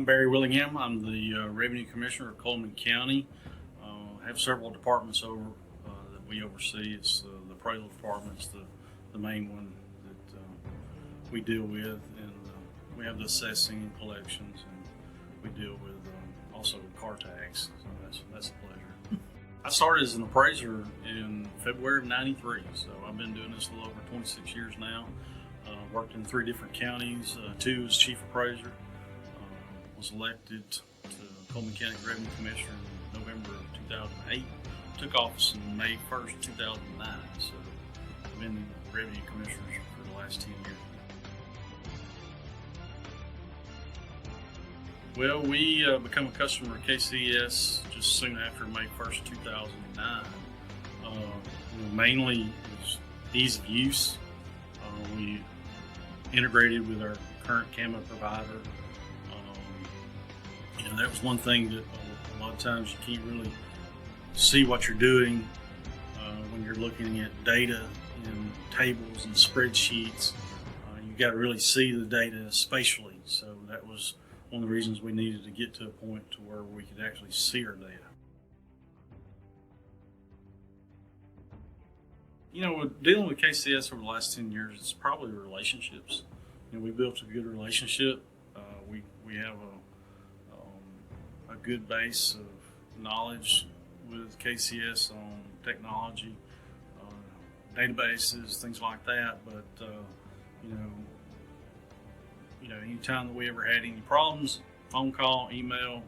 I'm Barry Willingham. I'm the Revenue Commissioner of Cullman County. I have several departments that we oversee. It's the appraisal department, is the main one that we deal with, and we have the assessing and collections, and we deal with also car tax. So that's a pleasure. I started as an appraiser in February of '93, so I've been doing this a little over 26 years now. Worked in 3 different counties, 2 as chief appraiser. Was elected to Cullman County Revenue Commissioner in November of 2008. Took office in May 1st, 2009. So I've been the Revenue Commissioner for the last 10 years. Well, we become a customer of KCS just soon after May 1st, 2009. Mainly it was ease of use. We integrated with our current camera provider. That was one thing that a lot of times you can't really see what you're doing when you're looking at data in tables and spreadsheets. You got to really see the data spatially. So that was one of the reasons we needed to get to a point to where we could actually see our data. Dealing with KCS over the last 10 years, it's probably relationships. We built a good relationship. We have a good base of knowledge with KCS on technology, databases, things like that. But anytime that we ever had any problems, phone call, email,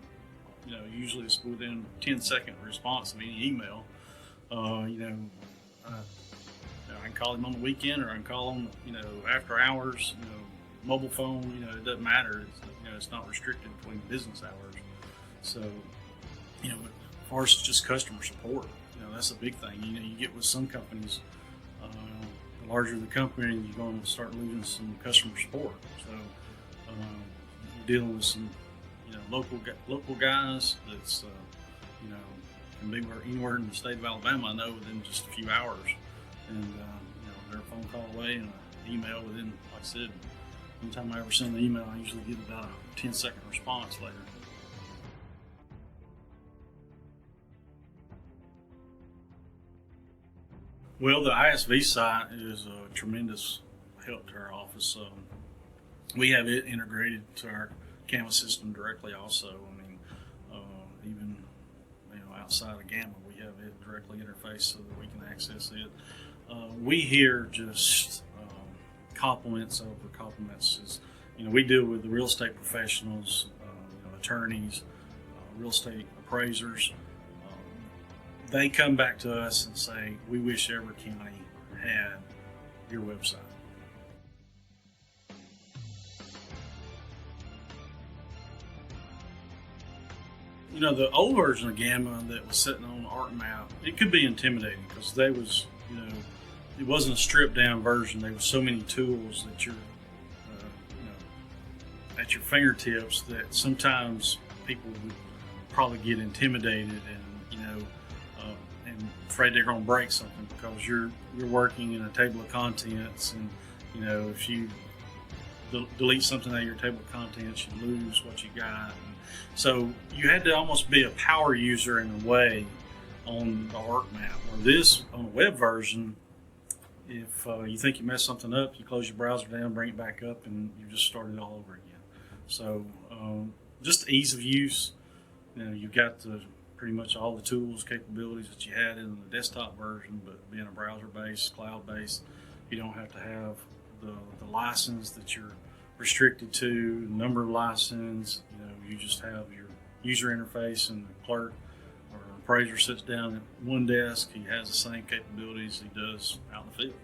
usually it's within 10-second response of any email. I can call him on the weekend, or I can call him, after hours. Mobile phone, it doesn't matter. It's not restricted between business hours. So, as far as just customer support, that's a big thing. You get with some companies, the larger the company, you're going to start losing some customer support. So, you're dealing with some, local guys that's, can be anywhere in the state of Alabama, I know, within just a few hours. And, they're a phone call away and an email within, like I said, anytime I ever send an email, I usually get about a 10-second response later. Well, the ISV site is a tremendous help to our office. We have it integrated to our Gamma system directly also. Even outside of Gamma, we have it directly interfaced so that we can access it. We hear just compliments over compliments. We deal with the real estate professionals, attorneys, real estate appraisers. They come back to us and say, we wish every county had your website. The old version of Gamma that was sitting on ArcMap, it could be intimidating because it wasn't a stripped down version. There were so many tools that you're, at your fingertips that sometimes people would probably get intimidated and afraid they're going to break something because you're working in a table of contents, and if you delete something out of your table of contents, you lose what you got. And so you had to almost be a power user in a way on the ArcMap. Or this on the web version, if you think you messed something up, you close your browser down, bring it back up, and you just start it all over again. So just ease of use. You've got pretty much all the tools, capabilities that you had in the desktop version, but being a browser-based, cloud-based, you don't have to have the license that you're restricted to, number of license. You just have your user interface, and the clerk or appraiser sits down at one desk. He has the same capabilities he does out in the field.